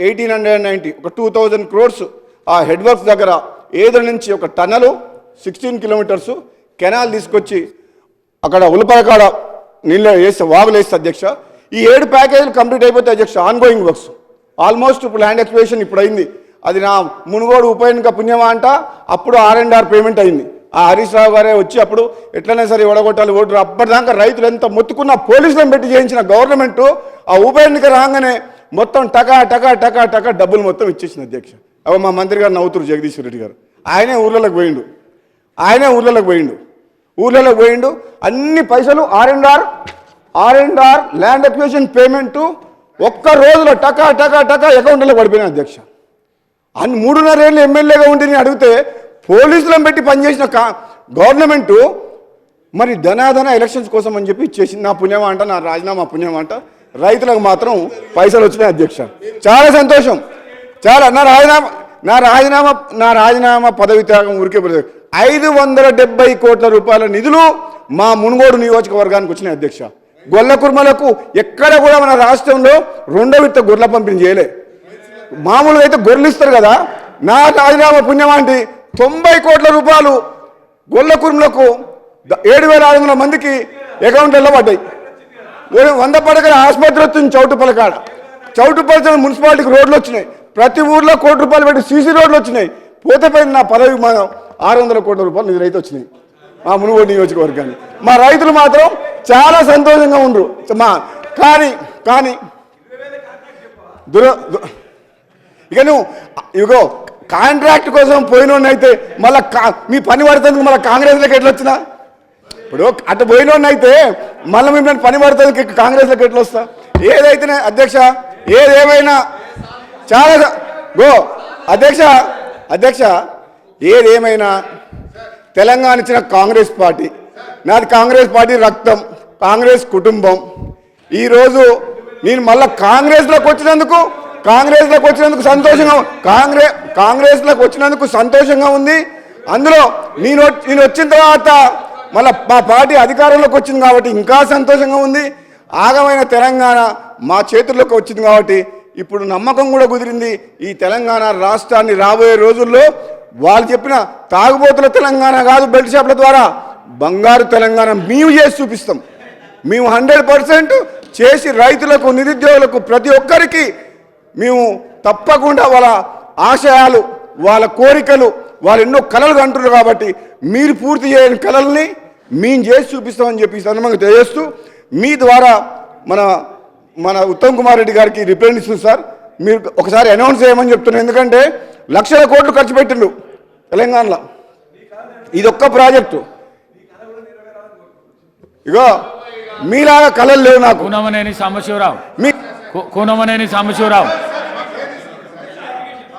1890 ఒక 2000 crores ఆ head works దగ్గర ఏదో నుంచి ఒక టనలు 16 కిలోమీటర్స్ కెనాల్ తీసుకొచ్చి అక్కడ ఉల్లిపాయకాడ నీళ్ళు వేస్తే వాగులు వేస్తే అధ్యక్ష ఈ 7 ప్యాకేజీలు కంప్లీట్ అయిపోతే అధ్యక్ష ఆన్గోయింగ్ వర్క్స్ ఆల్మోస్ట్ ఇప్పుడు ల్యాండ్ ఎక్స్ప్లోరేషన్ ఇప్పుడు అయింది. అది నా మునుగోడు ఉప ఎన్నిక పుణ్యమా అంట. అప్పుడు R&R పేమెంట్ అయింది. ఆ హరీష్ రావు గారే వచ్చి అప్పుడు ఎట్లనే సరే ఓడగొట్టాలి ఓటు అప్పటిదాకా రైతులు ఎంత మొత్తుకున్న పోలీసులను పెట్టి చేయించిన గవర్నమెంట్ ఆ ఉప ఎన్నిక రాగానే మొత్తం టకా టకా టకా టకా డబ్బులు మొత్తం ఇచ్చేసింది అధ్యక్ష. అవ మా మంత్రి గారు నవ్వుతురు జగదీశ్వర్ రెడ్డి గారు. ఆయనే ఊర్లలోకి పోయిండు అన్ని పైసలు R&R ల్యాండ్ ఎక్విజిషన్ పేమెంట్ ఒక్క రోజులో టకా టకా టకా అకౌంట్లో పడిపోయినాయి అధ్యక్ష. అన్ని 3.5 ఏళ్ళు ఎమ్మెల్యేగా ఉండి నేను అడిగితే పోలీసులను పెట్టి పనిచేసిన గవర్నమెంటు మరి ధనాధన ఎలక్షన్స్ కోసం అని చెప్పి ఇచ్చేసింది. నా పుణ్యం అంట, నా రాజీనామా పుణ్యం అంట. రైతులకు మాత్రం పైసలు వచ్చినాయి అధ్యక్ష. చాలా సంతోషం. చాలా నా రాజీనామా పదవి త్యాగం ఊరికే 570 కోట్ల రూపాయల నిధులు మా మునుగోడు నియోజకవర్గానికి వచ్చినాయి అధ్యక్ష. గొల్ల కుర్మలకు ఎక్కడ కూడా మన రాష్ట్రంలో 2వ విడత గొర్రెల పంపిణీ చేయలే. మామూలుగా అయితే గొర్రెలు ఇస్తారు కదా. నా రాజీనామా పుణ్యం అంటే 90 కోట్ల రూపాయలు గొల్ల కుర్మలకు 7,500 మందికి అకౌంట్లలో పడ్డాయి. 100 పడకల ఆసుపత్రి వచ్చింది చౌటుపల్లి మున్సిపాలిటీకి రోడ్లు వచ్చినాయి. ప్రతి ఊర్లో ₹1 కోటి పెట్టి సీసీ రోడ్లు వచ్చినాయి. పోతే పైన నా పదవి 600 కోట్ల రూపాయలు నిధులైతే వచ్చినాయి మా మునుగోడు నియోజకవర్గాన్ని. మా రైతులు మాత్రం చాలా సంతోషంగా ఉండరు. కానీ ఇక నువ్వు ఇగో కాంట్రాక్ట్ కోసం పోయినోడినైతే మళ్ళీ మీ పని పడుతుంది మళ్ళీ కాంగ్రెస్లోకి ఎట్లా వచ్చినా? ఇప్పుడు అటు పోయినోడినైతే మళ్ళీ మిమ్మల్ని పని పడుతుంది కాంగ్రెస్లోకి ఎట్లా వస్తా? ఏదైతేనే అధ్యక్ష ఏదేమైనా చాలా అధ్యక్ష ఏదేమైనా తెలంగాణ ఇచ్చిన కాంగ్రెస్ పార్టీ, నాది కాంగ్రెస్ పార్టీ రక్తం, కాంగ్రెస్ కుటుంబం. ఈరోజు నేను మళ్ళీ కాంగ్రెస్లోకి వచ్చినందుకు సంతోషంగా ఉంది. అందులో నేను వచ్చిన తర్వాత మళ్ళీ మా పార్టీ అధికారంలోకి వచ్చింది కాబట్టి ఇంకా సంతోషంగా ఉంది. ఆగమైన తెలంగాణ మా చేతుల్లోకి వచ్చింది కాబట్టి ఇప్పుడు నమ్మకం కూడా కుదిరింది. ఈ తెలంగాణ రాష్ట్రాన్ని రాబోయే రోజుల్లో వాళ్ళు చెప్పిన తాగుబోతుల తెలంగాణ కాదు, బెల్ట్ షాప్ల ద్వారా బంగారు తెలంగాణ మేము చేసి చూపిస్తాం. మేము 100% చేసి రైతులకు, నిరుద్యోగులకు, ప్రతి ఒక్కరికి మేము తప్పకుండా వాళ్ళ ఆశయాలు, వాళ్ళ కోరికలు, వాళ్ళు ఎన్నో కలలు కంటున్నారు కాబట్టి మీరు పూర్తి చేయని కలల్ని మేము చేసి చూపిస్తామని చెప్పి సందర్భంగా తెలియజేస్తూ మీ ద్వారా మన ఉత్తమ్ కుమార్ రెడ్డి గారికి రిప్రజెంటేషన్ సార్ మీరు ఒకసారి అనౌన్స్ చేయమని చెప్తున్నాను. ఎందుకంటే లక్షల కోట్లు ఖర్చు పెట్టిండు తెలంగాణలో. ఇదొక్క ప్రాజెక్టు. ఇగో మీలాగా కళలు లేవు నాకు. కూనమనేని సాంబశివరావు